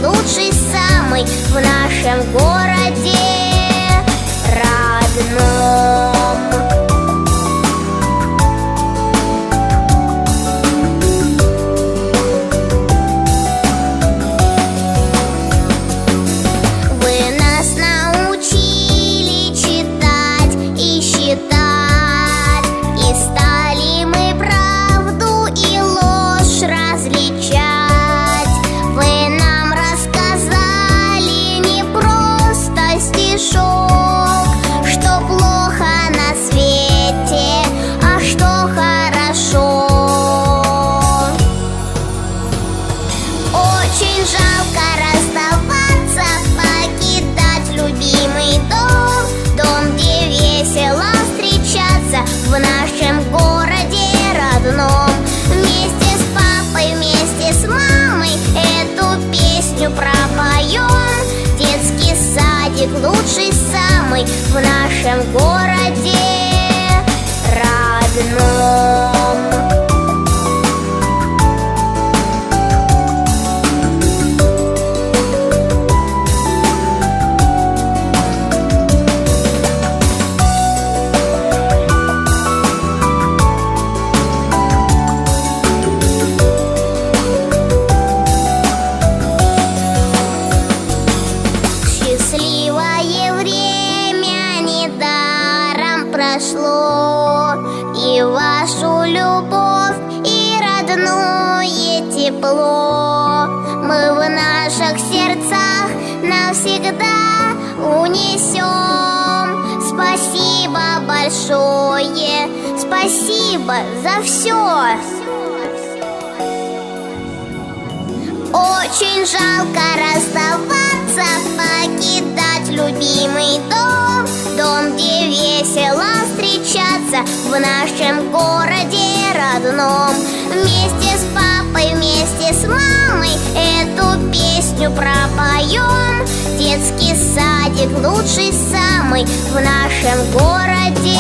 лучший, самый в нашем городе родном. В нашем городе родном. Вместе с папой, вместе с мамой эту песню пропоем. Детский садик лучший, самый в нашем городе родном. Прошло и вашу любовь, и родное тепло мы в наших сердцах навсегда унесем. Спасибо большое, спасибо за все. Очень жалко расставаться, покидать любимый дом, дом, где весело встречаться в нашем городе родном. Вместе с папой, вместе с мамой эту песню пропоем. Детский садик лучший, самый в нашем городе.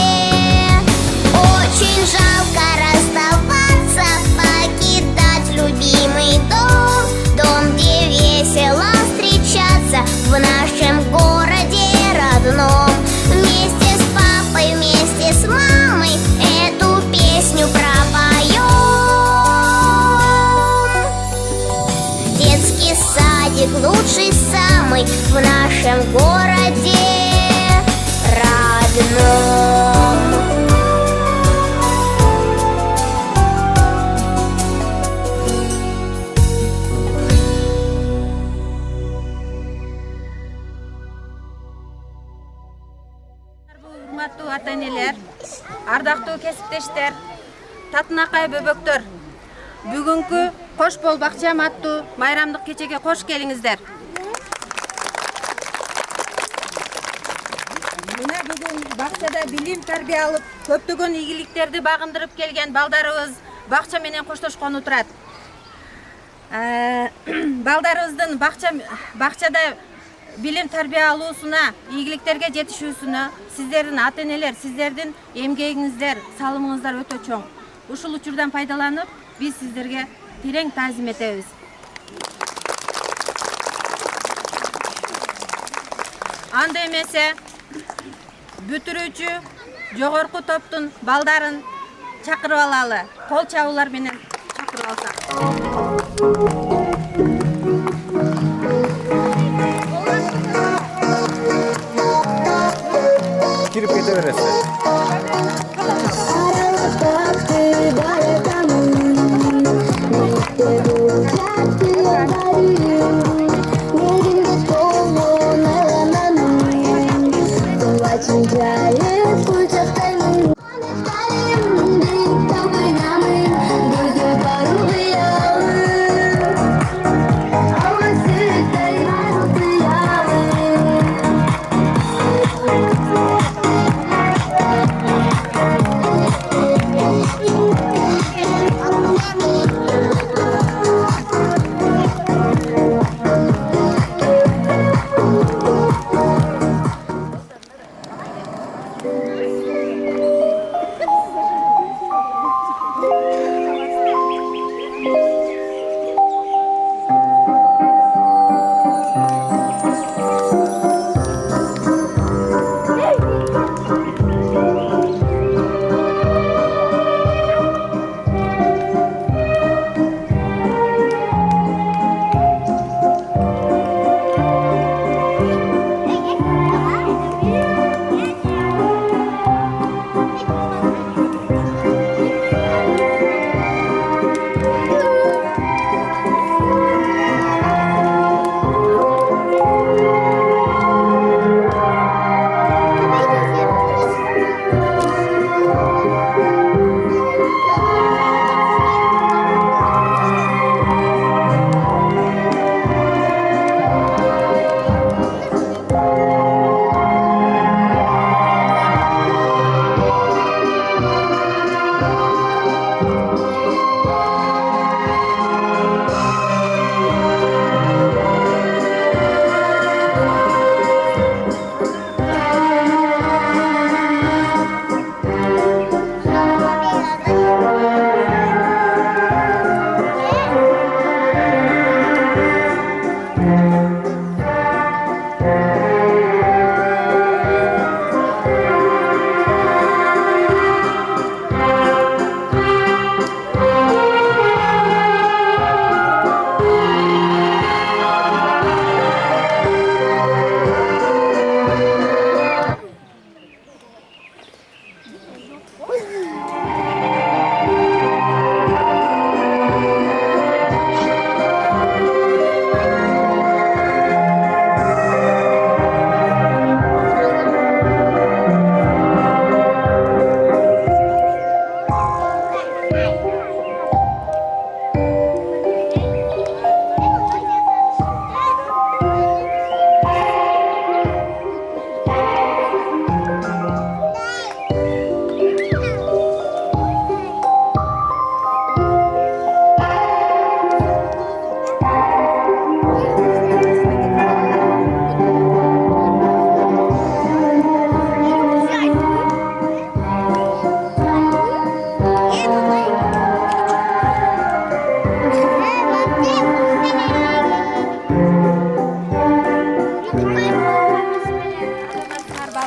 Очень жалко расставаться, покидать любимый дом, дом, где весело встречаться в нашем городе родном. Вместе с папой, вместе с мамой эту песню пропоем. Детский садик лучший, самый в нашем городе родном. Урматтуу ата-энелер, ардактуу кесиптештер, татынакай бөбөктөр, бүгүнкү Кош бол бакчам аттуу майрамдык кечеге кош келиңиздер. Мына бүгүн бакчада билим тарбия алып, көптөгөн ийгиликтерди багындырып келген балдарыбыз бакча менен коштошкону турат. Балдарыбыздын бакчада билим тарбия алуусуна, ийгиликтерге жетишүүсүнө сиздердин ата-энелер, сиздердин эмгегиңиздер, салымыңыздар өтө чоң. Ушул учурдан пайдаланып, биз сиздерге терең таазим этебиз. Анда эмесе бүтүрүүчү жогорку топтун балдарын чакырып алалы. Кол чабуулар менен чакырып алсак. Кирип кете бересиз.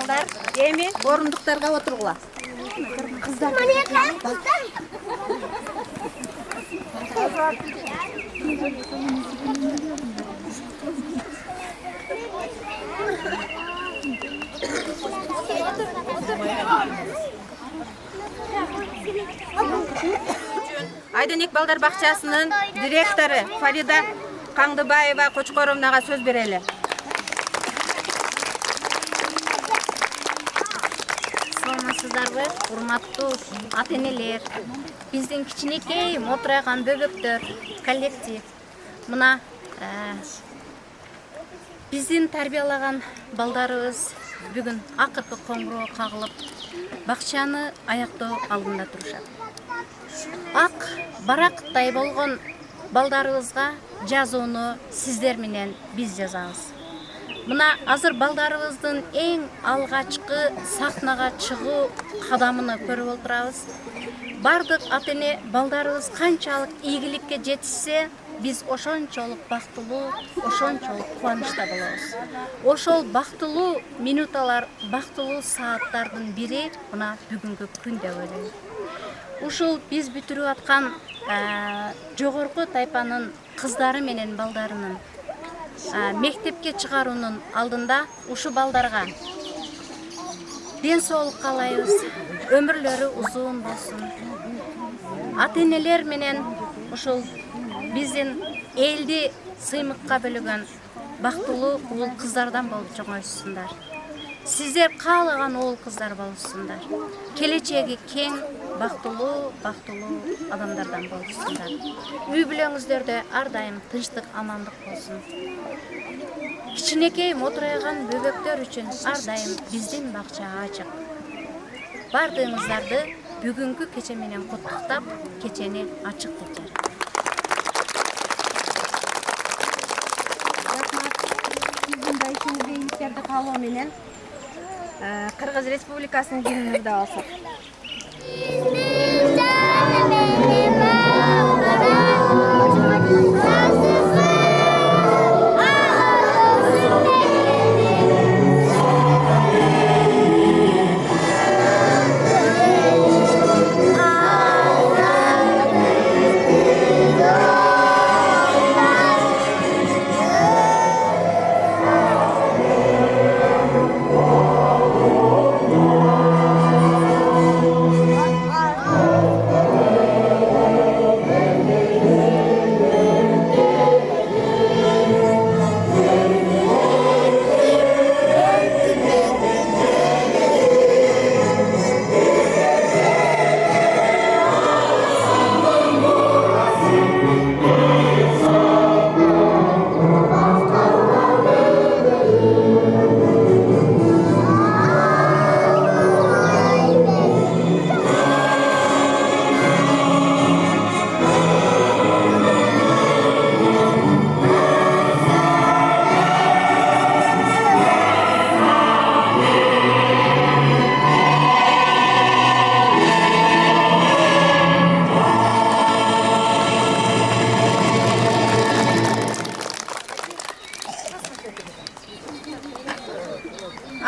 балдар. Эми орундуктарга отургула. Айденек балдар бакчасынын директору Фарида Каңдыбаева Кочкоровнага сөз берели. Саламатсыздарбы, урматтуу ата-энелер, биздин кичинекей мотурайган бөбөктөр, коллектив. Мына биздин тарбиялаган балдарыбыз бүгүн акыркы коңгуроо кагылып, бакчаны аяктоо алдында турушат. Ак барактай болгон балдарыбызга жазууну сиздер менен биз жазабыз. Мына азыр балдарыбыздын эң алгачкы сахнага чыгуу кадамын көрүп отурабыз. Бардык ата-эне балдарыбыз канчалык ийгиликке жетишсе, биз ошончолук бактылуу, ошончолук кубанычта болобуз. Ошол бактылуу минуталар, бактылуу сааттардын бири мына бүгүнкү күн деп ойлойм. Ушул биз бүтүрүп аткан жогорку тайпанын кыздары менен балдарынын мектепке чыгаруунун алдында ушу балдарга ден соолук каалайбыз, өмүрлөрү узун болсун. Ата-энелер менен ушул биздин элди сыймыкка бөлөгөн бактылуу уул кыздардан болуп чоңойсундар. Сиздер каалаган уул кыздар болсундар. Келечеги кең, бактылуу адамдардан болсундар. Үй бүлөңүздөрдө ар дайым тынчтык, амандык болсун. Кичинекей мотурайган бөбөктөр үчүн ар дайым биздин бакча ачык. Бардыгыңыздарды бүгүнкү кече менен куттуктап, кечени ачык деп жарат. Биздин да ишиңизде ийгиликтерди каалоо менен Кыргыз Республикасынын күнүн да алсак.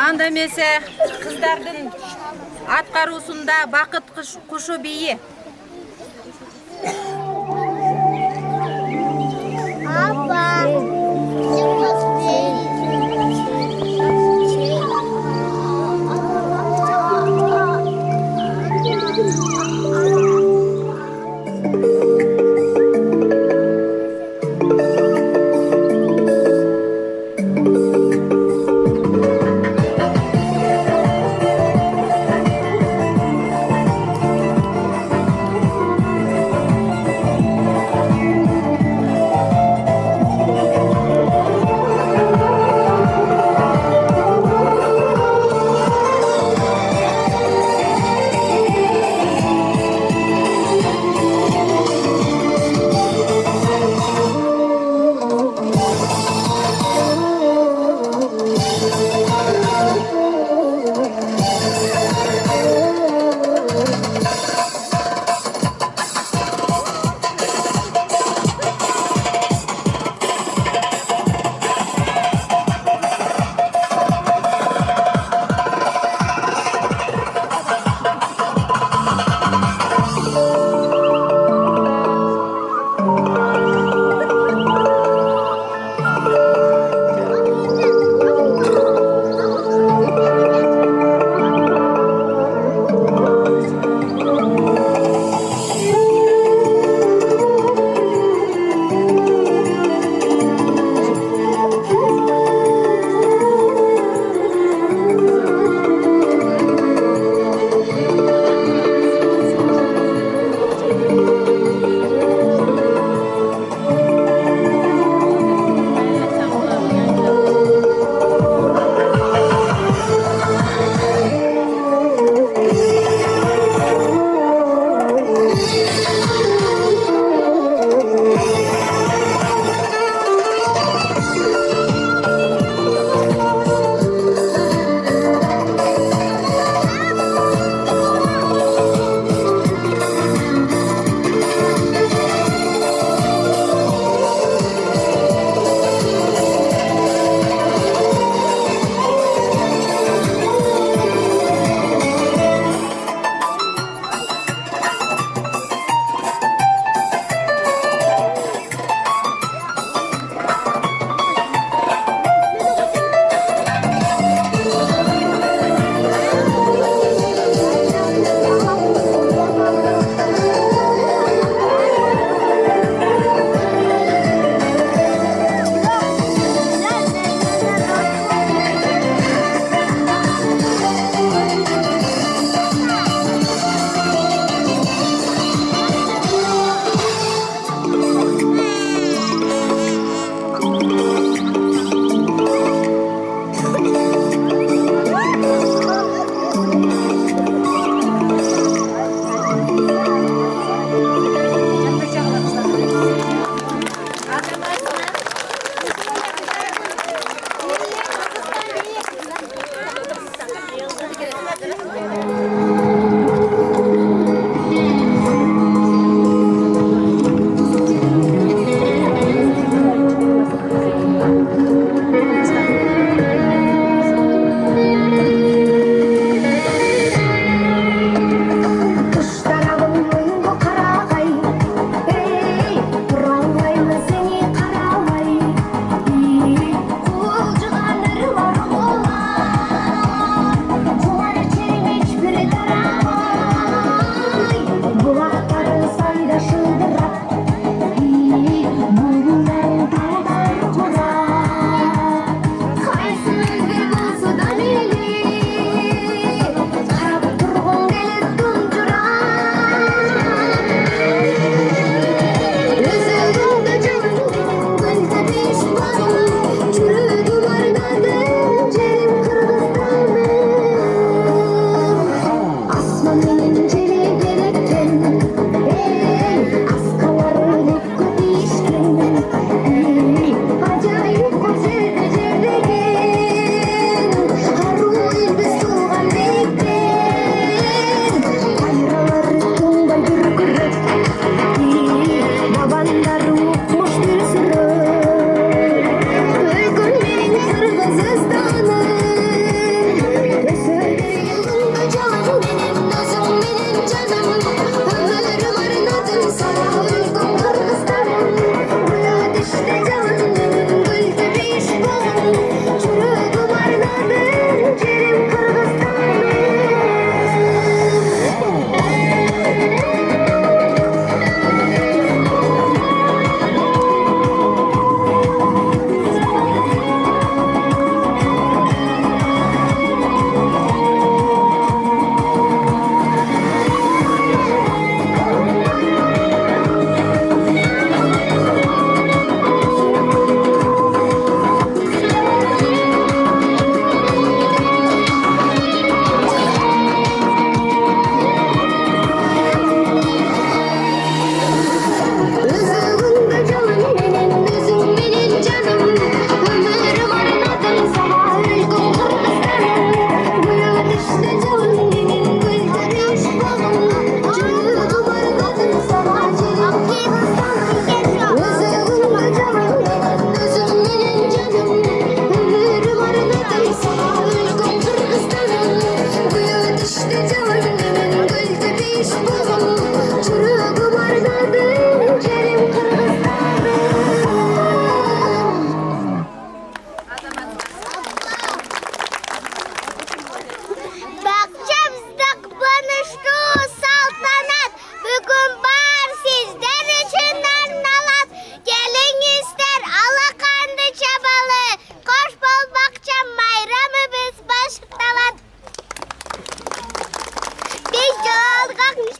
Анда эмесе кыздардын аткаруусунда бакыт кушу бийи.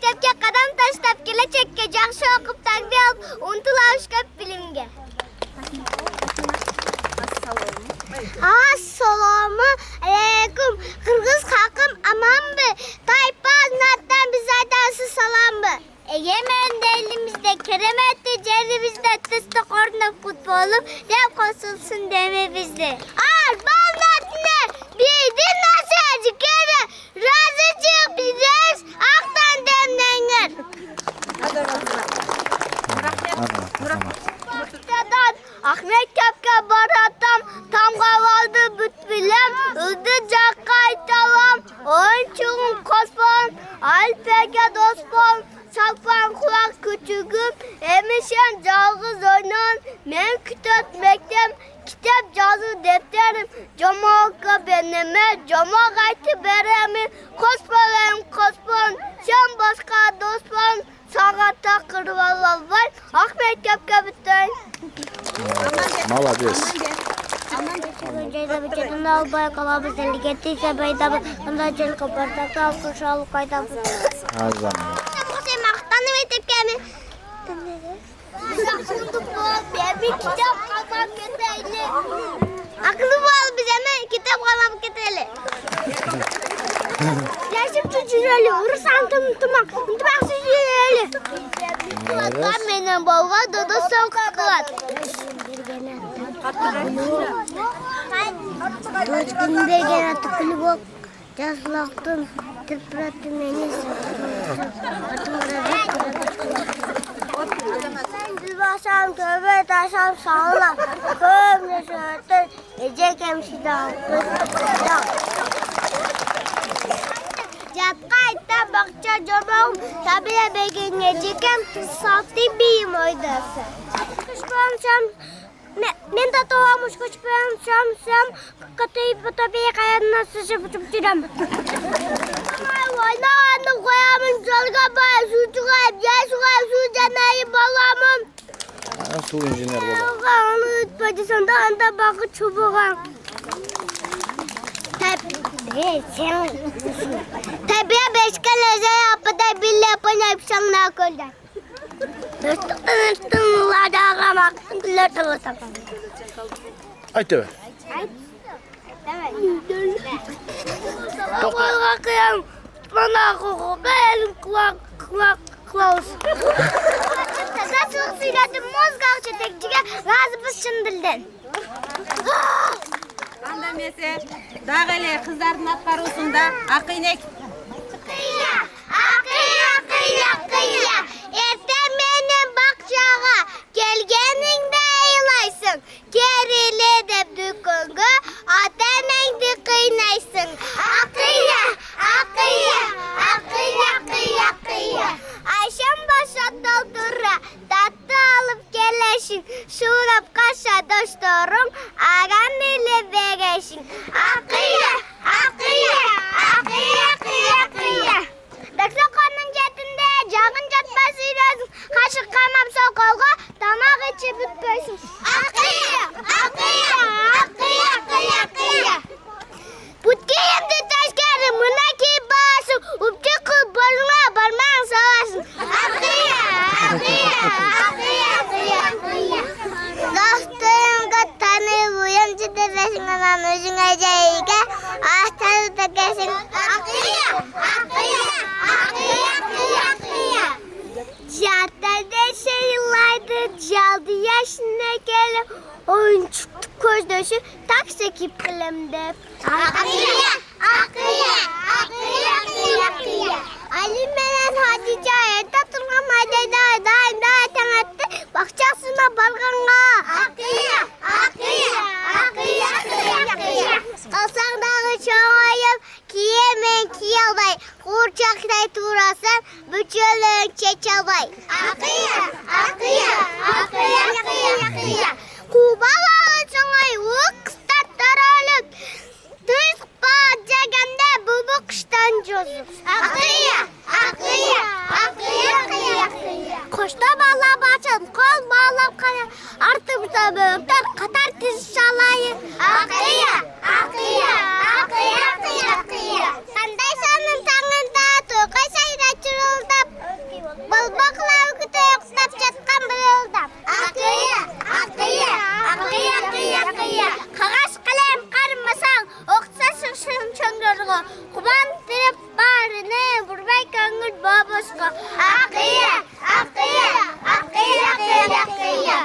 Mektabga qadam tashlab kelajakka yaxshi o'qib tarbiya olib, intilishga bilimga. Assalomu alaykum. Qirg'iz xalqim amonmi? Taypaz natdan bizdan salommi? Egemen elimizde, keremetli cerimizde, testi korna futbolum, dev konsulsun dememizde. Arbanatne, bildin nasıl acıkere, razıcık biliriz, aktan demlenir. Ahmet Kapka Baratam, tam kavaldı bütbilem, ıldıcak kaytalam, oyunçuğun kospan, alpege dostpan, Salpan kulak küçüğüm, emişen calgız oynan, men kitap mektem, kitap yazı defterim, cama oka benime, cama gayti beremi, kospan, sen başka dostpan, sağata kırvalar var, Ahmet Kapka bütün. Молодец. Öncelikle bir kedinin albaya kalabız, eli gettiyse beyda, ondan çel kapartakta alkışalı kayda bu. Her zaman. Maktanı ve tepkemi. Bir kitap kalmam getireli. Akıllı bol bize mi? Kitap kalmam getireli. Yaşım çocuğuyla vurursan tımtımak süzüyle. Kulaktan benim baba dodo soğuk kulak. Dört günde gene tıkılı bok. Yazlaktın, tıprattın beni. Sen tövbe edersem sağlam. Kömle şöğüttür, gece kemşide altın. Catkayda bakça cobağım, tabiye begin gecekem, tıssaltı biyim oydası. Kuşbağım men de doğmuş kuşbağım şam, katayıp tabiye kayanına sıçıp duram. Oynağandım koyamın çalga bay, su çıkayıp, yay su canayı balamın. Su injiner baba. Onu ütmedi anda bakı çubuğa. Tabiye beşke leze yapı da bille yapın yapışan nakolda. Üstünler dağlamak, güller tılırsam. Ayt be. Bakıyorum, bana koku, benim kulak. Nasıl söyledim, Mozgal çetekçiye razı şındılden. Anda mese, dağele kızların atkarusunda akinek. Akıya. Erten benim bakçağa, gelgeninde ayılaysın. Gerili de düküngü, atenin de kıynaysın. Akıya. Ayşem başa doldurra, tatlı alıp geleşin. Şurap kaşa dostlarım, ağam ile begeşin. Akıya. Daksa kanın cetinde, cağın catması lazım. Kaşık kalmam sokolga, damak içi bütköysün. Akıya. Butkiyim de taşkarım, mınaki basım. Upçı kıl barına barmağın savaşın. Akıya. Dostum katanı buyancı deresin anam özün acayike. Ahtarı da kesin. Akıya. Caddede yıllardır caldı yaşına gelip oyun çıktı kozdöşü taksi kiplemde. Akıya. Ali Melen Hatice'ye tatırmam hadi daim tanıttı. Bakacaksın balgana. Akıya. Kalsan dağı çoğayıp kiyemen kiyalbay. Kurçakтай turasın bütçelerin çeçalbay. Akıya. Kubalı çoğay vıkstat taralım. Tüz bağcaganda bu kıştan çözüm. Akıya. Koşta bağla bağçam, kol bağlam kaya. Artımsa böğümden katar tiz şalayı. Akıya. Kanday sanın tağında, tukay sayda çırıldım. Akıya, akıya, akıya, akıya, akıya.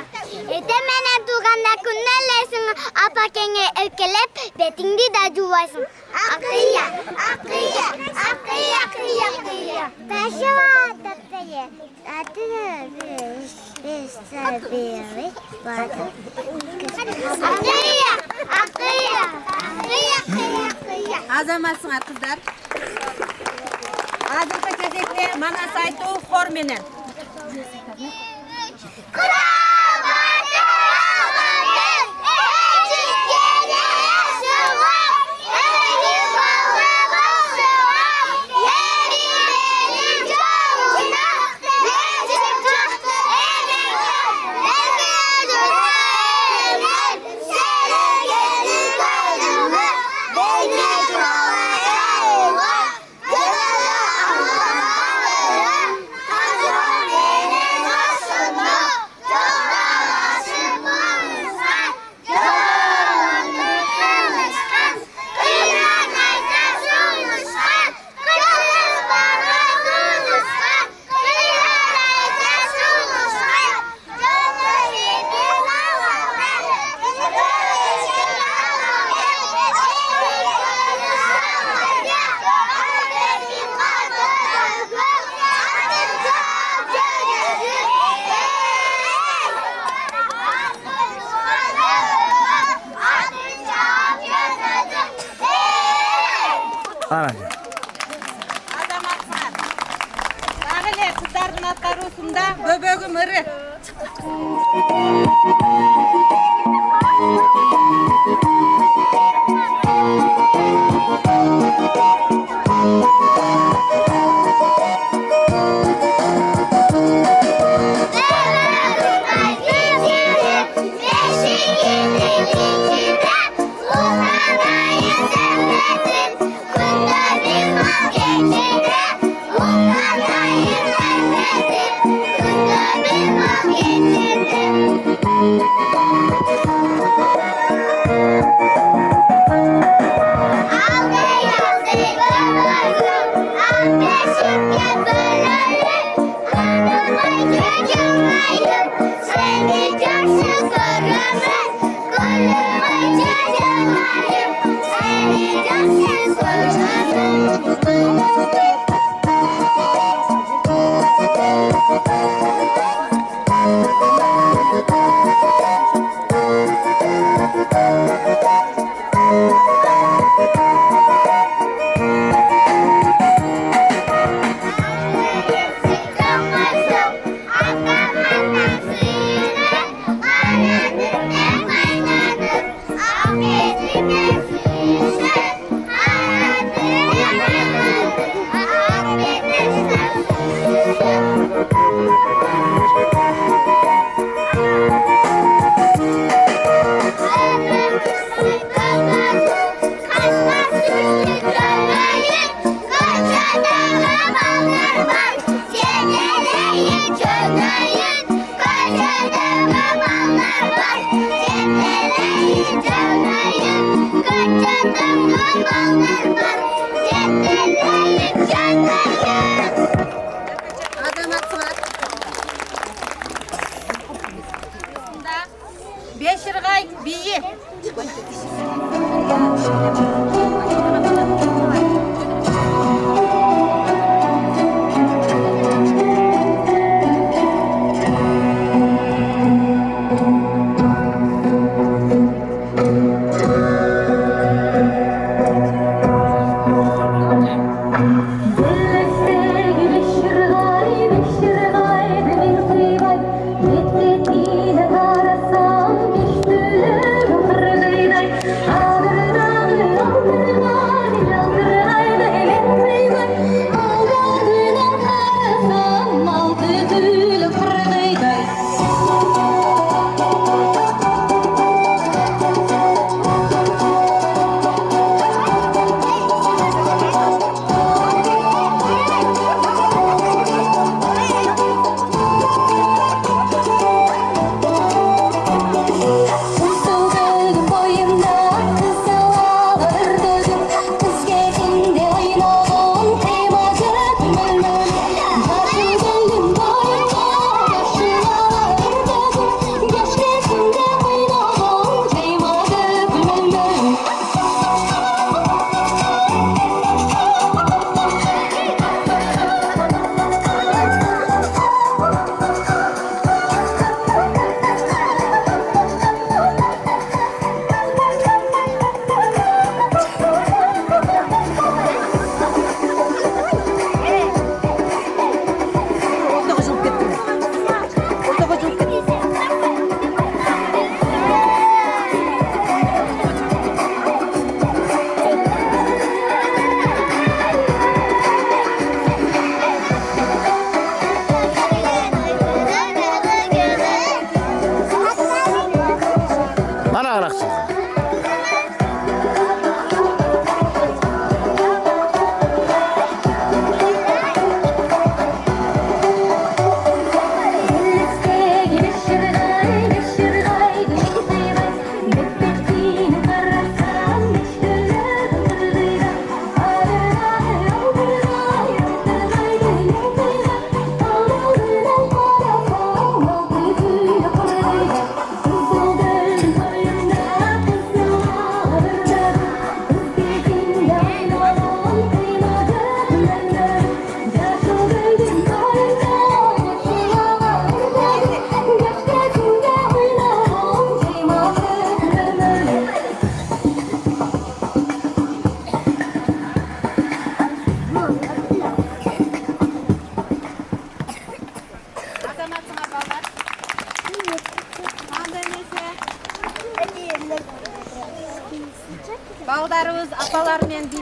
Temenen tuğanda kunnelersin, apakenge ökelep, betindi de juvaysın. Akıya, akıya, akıya, akıya, akıya. Peşeva tatlıya, tatlıya bir sabiri vardı. Akıya, akıya, akıya, akıya, akıya. Azamatsınlar kızlar. Azırkı кезекте манас айтуу хор менен. Anacığım. Azamatsınlar. Dağılar kızların atlarusunda böbögüm ırı. Beşirgay biyi.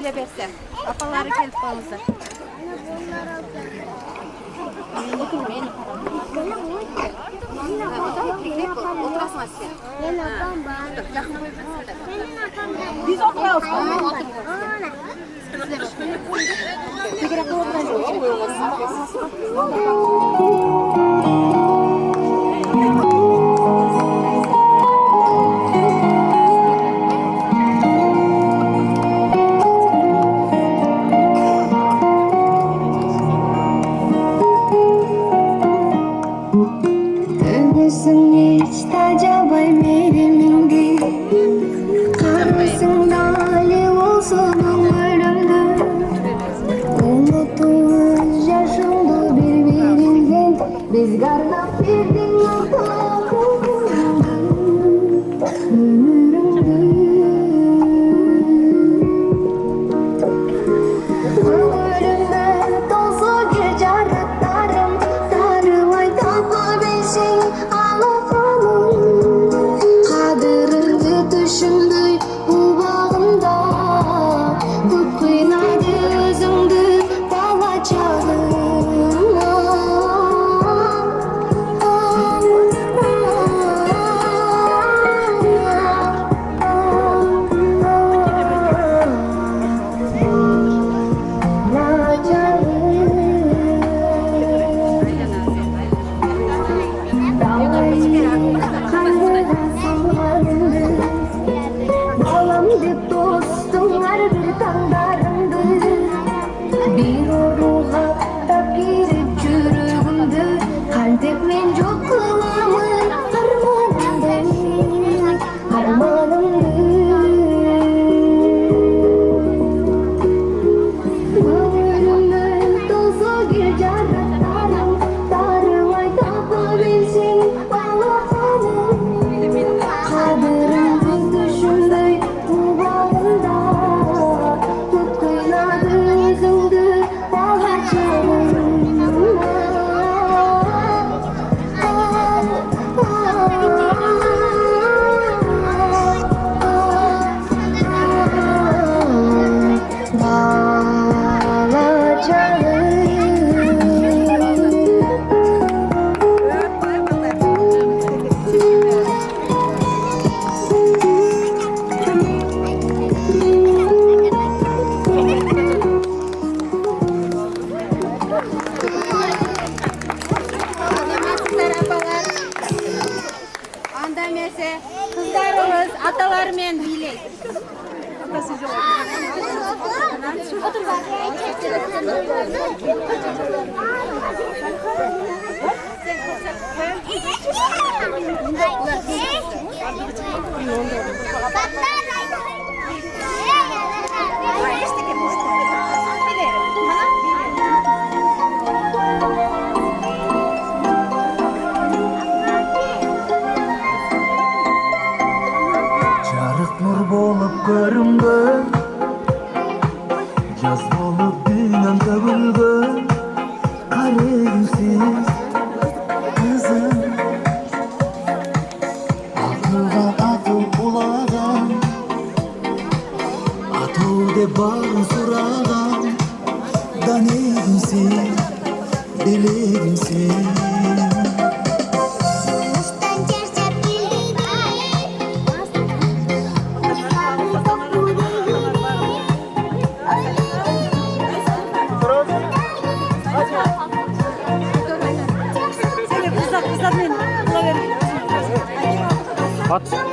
bile berse. Apaları kelip kalırsa. Oturasın sen. Ben apam var. Biz oturalım. Ögüsün hiç tacabay merimindi Karısın dali olsun ömrümdü Unuttuğumuz yaşımdı birbirimizin Biz garlap birdik ömrümde dolsa cecaretlerim Darılay tapabilsin Kadırını düşündü bu bağımda Kut kıynadı özümdü dala çağım Bağlamdı dostum her bir tandarımdı Bir oruğa da girip çürüğümdü Kaldık men çok kılamın harmanımdı Ömrümün tozu bir carratlarım Darılay tapabilsin Allah'ım Kadırımı düşündü bu bağımda Kut kıynadı yüzündü bağacağım Anda mese kızlarımız atalarымен bileyiz. Жарық нұр болып көрінген Жаз болып дүйнем төгілген Қарайымсыз қызым Ақылға ақыл құлаған Атау деп барын сұраған Дәнегімсің, білегімсің At.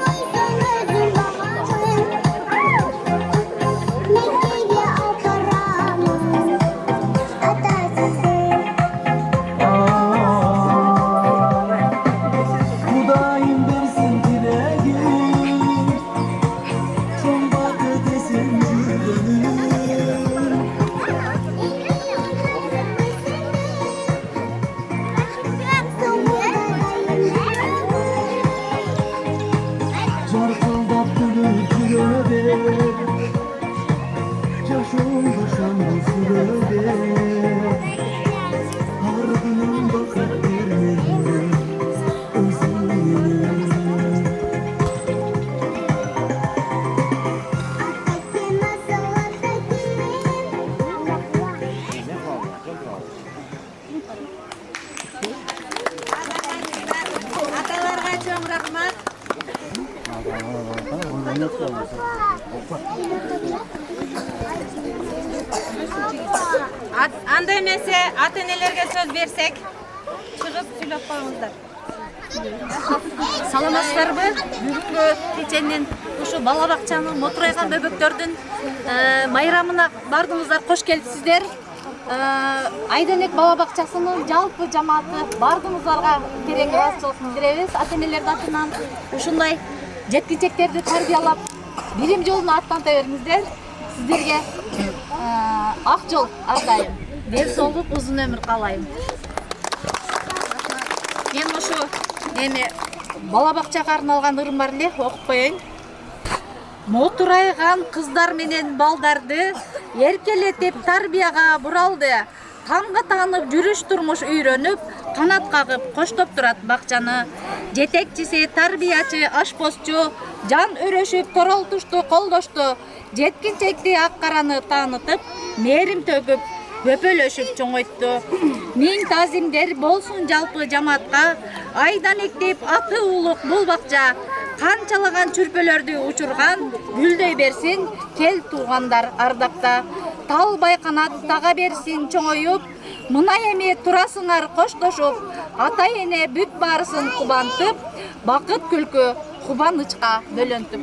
Анда эмесе ата-энелерге сөз берсек, чыгып сүйлөп коюңуздар. Саламатсыздарбы? Бүгүнкү кеченин ушу бала бакчанын мотурайган бөбөктөрдүн майрамына бардыңыздар, кош келипсиздер. Айденек бала бакчасынын жалпы жамааты бардыңыздарга терең ыраазычылык билдиребиз. Ата-энелердин атынан ушундай жеткинчектерди тарбиялап, билим жолуна аттанта бериңиздер. Сиздерге ак жол ар дайым. Ден соолук, узун өмүр каалайм. Мен ушу бала бакчага арналган ырым бар эле, окуп коеюн. Мотурайган кыздар менен балдарды эркелетип тарбияга буралды. Тамга таанып жүрүш турмуш үйрөнүп, канат кагып коштоп турат бакчаны. Жетекчиси, тарбиячы, ашпозчу жан өрөшүп, торолтушту, колдошту. Жеткинчекти ак караны таанытып, мээрим төгүп, көпөлөшүп чоңойтту. Миң таазимдер болсун жалпы жамаатка, айдан эктеп аты улук бул бакча. Канчалаган чүрпөлөрдү учурган, гүлдөй берсин, кел туугандар ардакта. Тал байканат тага берсин чоңоюп, мына эми турасыңар коштошуп, ата-эне бүт баарысын кубантып, бакыт күлкү кубанычка бөлөнтүп.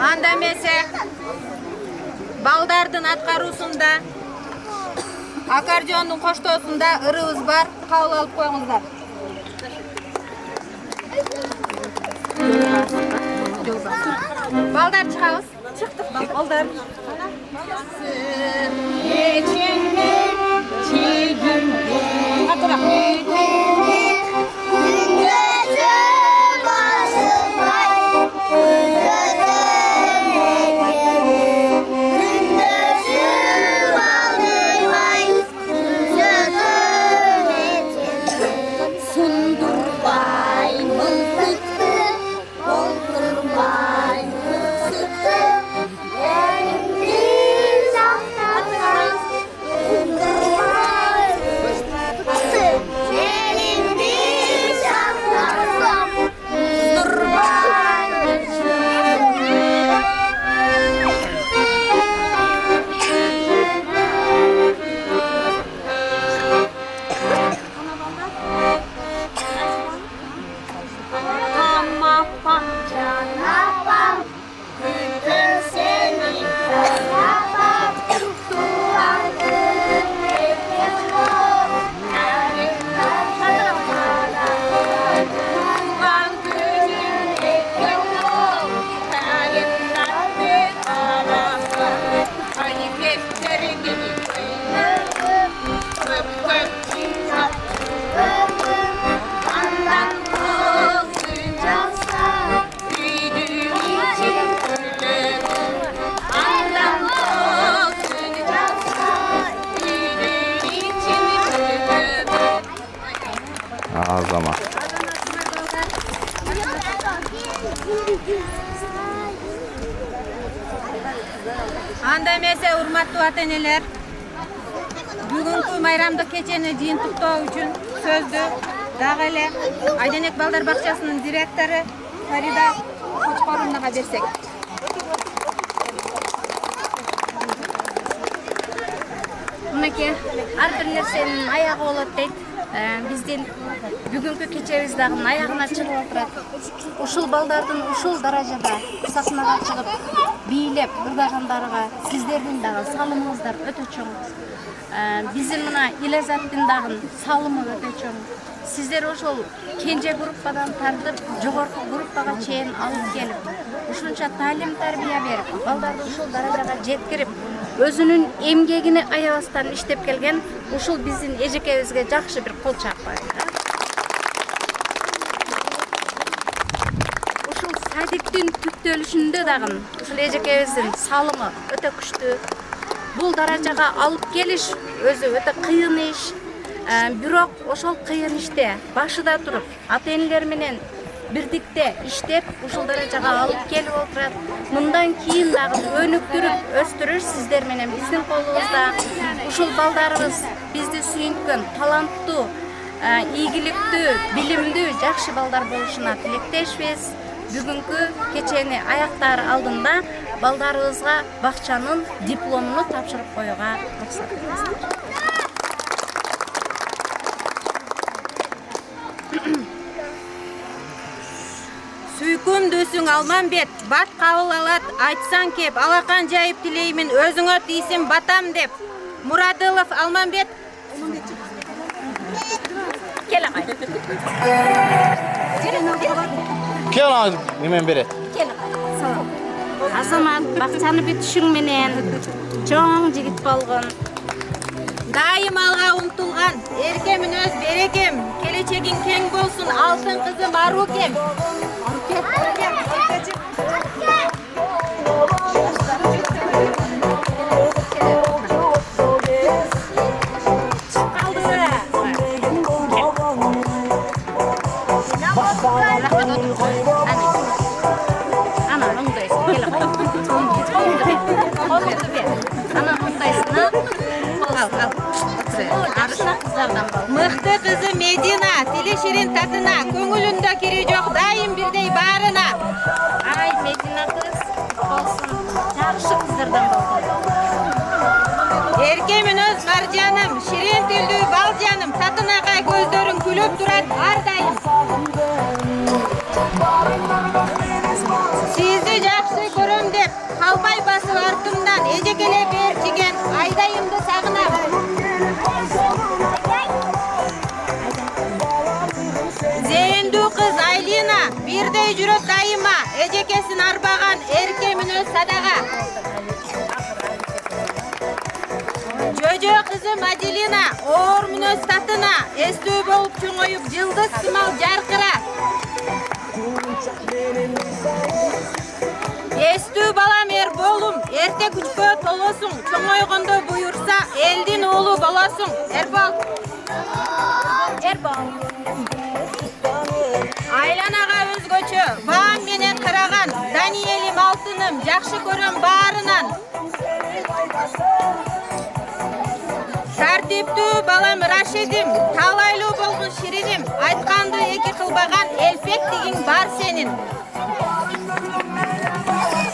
Анда эмесе балдардын аткаруусунда аккордеондун коштоосунда ырыбыз бар, кабыл алып коюңуздар. Балдар чыгабыз. Чыктык балдар. Azama. Анда эмесе урматтуу ата-энелер, бүгүнкү майрамдык кечени жыйынтыктоо үчүн сөздү дагы эле Айденек балдар бакчасынын директору Фарида Кочкоровнага берсек. Мынакей ар бир нерсенин аягы болот дейт. Биздин бүгүнкү кечебиз дагы аягына чыгып турат. Ушул балдардын ушул даражада сахнага чыгып бийлеп ырдагандарга сиздердин дагы салымыңыздар өтө чоң. Биздин мына Илезаттын дагы салымы өтө чоң. сиздер ошол кенже группадан тартып жогорку группага чейин алып келип ушунча таалим тарбия берип балдарды ушул даражага жеткирип өзүнүн эмгегини аябастан иштеп келген ушул биздин эжекебизге жакшы бир кол чаппайлы. Ушул садиктин түптөлүшүндө дагы ушул эжекебиздин салымы өтө күчтүү. Бул даражага алып келиш өзү өтө кыйын иш. Бирок ошол кыйын иште башыда туруп, ата-энелер менен бирдикте иштеп, ушул даражага алып келип отурат. Мындан кийин дагы өнүктүрүп өстүрүш сиздер менен биздин колубузда. Ушул балдарыбыз бизди сүйүнткөн, таланттуу, ийгиликтүү, билимдүү, жакшы балдар болушуна тилектешпиз. Бүгүнкү кечени аяктар алдында балдарыбызга бакчанын дипломун тапшырып коюуга уруксат бериңиздер. Сүйкүм дөсүң Алманбет, бат кабыл алат, айтсаң кеп, алакан жайып тилеймин, өзүңө тийсин батам деп. Мурадылов Алманбет. Кел агай. Кел ана немен берет. Кел агай. Салам. Азамат бакчаны бүтүшүң менен чоң жигит болгон. Дайым алга умтулган, эркем өз берекем, келечегиң кең болсун, алтын кызым Арукем. Мыкты кызы Медина, тили ширин татына, көңүлүндө кири жок, дайым бирдей баарына. Ай, Медина кыз болсун, жакшы кыздардан болсун. Эркем өнөз Маржаным, ширин тилдүү Балжаным, татынакай көздөрүң күлүп турат ар дайым. Сизди жакшы көрөм деп, калбай басып артымдан, эжекеле бер жиген, айдайымды сагынам. Зейиндүү кыз Айлина, бирдей жүрөт дайыма, эжекесин арбаган, эркем өнөз Садага. Жөжө кызым Аделина, оор мүнөз татына, эстүү болуп чоңоюп, жылдыз сымал жаркыра. Эстүү балам Эрболум, эрте күчкө толосуң, чоңойгондо буйурса, элдин уулу болосуң. Эрбол. Эрбол. Айланага өзгөчө, баам менен караган, Даниэлим алтыным, жакшы көрөм баарынан. Тартиптүү балам Рашидим, талайлуу болгон шириним, айтканды эки кылбаган, элпектигиң бар сенин.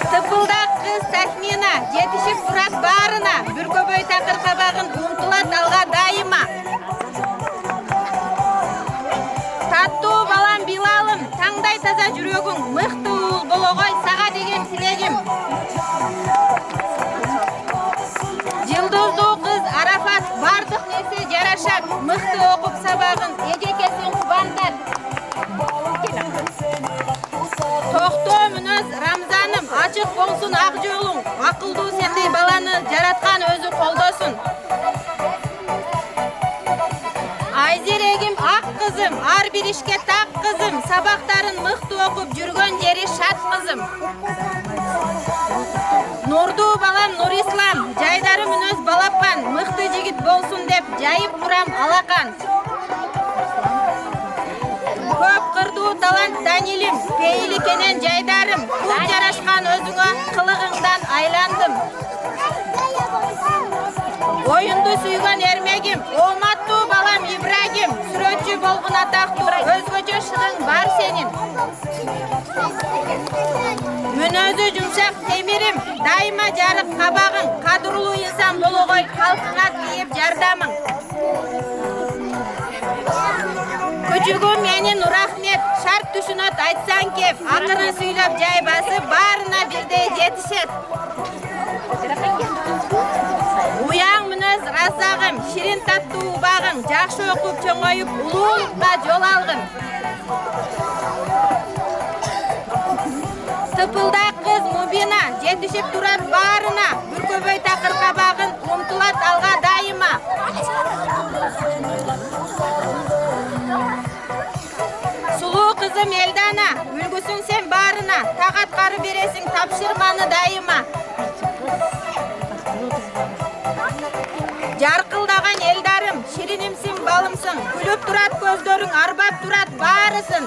Тыпылдак кыз Тахмина, жетишип турат баарына, бүркөбөй такыр кабагын умтулат алга дайыма. Таттуу балам Билалым, таңдай таза жүрөгүң, мыкты уул болгой, сага деген тилегим. Жылдыздуу кыз Арафат, бардык нерсе жарашат, мыкты окуп сабагын, эжекесин кубандат. Токтоо мүнөз Рамзаным, ачык болсун ак жолуң, акылдуу сендей баланы жараткан өзү колдосун. Айзерегим ак кызым, ар бир ишке так кызым, сабактарын мыкты окуп жүргөн жери шат кызым. Нурдуу балам Нурислам, жайдары мүнөз балапкан, мыкты жигит болсун деп жайып турам алакан. Көп кырдуу талант Данилим, пейили кенен жайдарым, кул жарашкан өзүңө кылыгыңдан айландым. Оюнду сүйгөн эрмегим, ооматтуу балам Ибрагим, сүрөтчү болгон атактуу, өзгөчө шыгың бар сенин. Мүнөзү жумшак темирим, дайыма жарык кабагың, кадырлуу инсан болгой, калкыңа тийип жардамың. Күчүгүм менин Урахмет, шарт түшүнөт айтсаң кеп, акырын сүйлөп жай басып, баарына бирдей жетишет. Уяң мүнөз Разагым, şirin tattуу bagың жакшы окуп чоңоюп улуулукка жол алгын. Tıpıldak kız Mubina жетишип турат баарына, бүркөбөй такыр кабагын умтулат алга дайыма. Сулуу кызым Элдана, үлгүсүң сен баарына, так аткары бересиң тапшырманы дайыма. Жаркылдаган элдарым, ширинимсиң, балымсың, күлүп турат көздөрүң, арбап турат баарысын.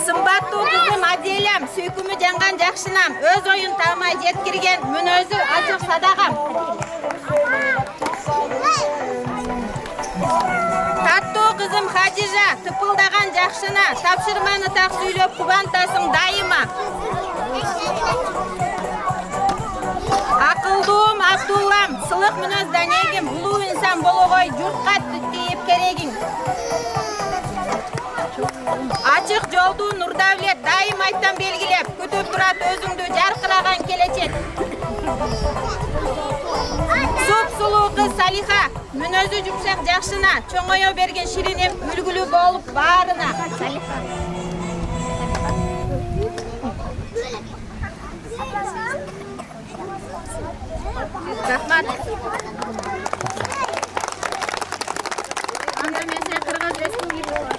Сымбаттуу кызым Аделям, сүйкүмү жанган жакшынам, өз оюн таамай жеткирген мүнөзү ачык садагам. Таттуу кызым Хажижа, тыпылдаган жакшына, тапшырманы так сүйлөп кубантасың дайыма. Акылдуум Абдуллам, сылык мүнөз Данегим, улуу инсан болгой журтка тийип керегиң. Açık жолду Нурдавлет дайым айттан белгилеп, күтүп турат өзүңдү жаркыраган келечек. Суп сулуу кыз Салиха, мүнөзү жумшак жакшына, чоңое берген шириним үлгүлүү болуп баарына. Рахмат. Анда менен Кыргыз Республикасы.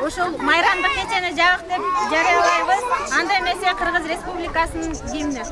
Ошол майрамдык кечени жабык деп жарыялайбыз. Анда эмесе Кыргыз Республикасынын гимни.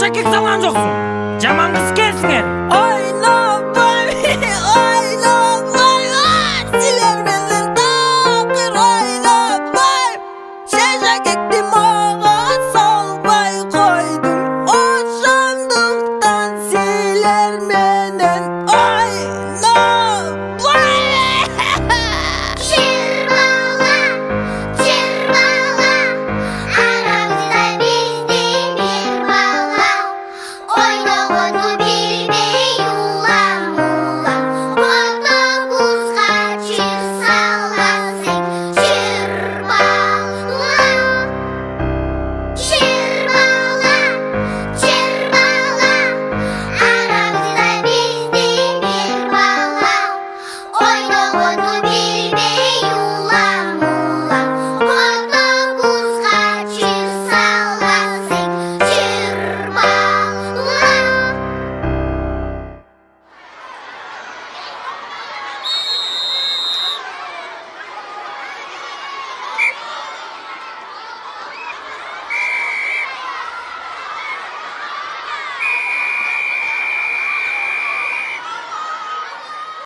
Şakek salan joksun. Jaman kız kelsiңер. Oynabay, oynabay, siler bizi takır oynabay. Şeşekekti mağa salbay koydum. Oşanduktan siler menen oynabay. Şirbala, şirbala, aramızda bizde bir bala. Oynamadı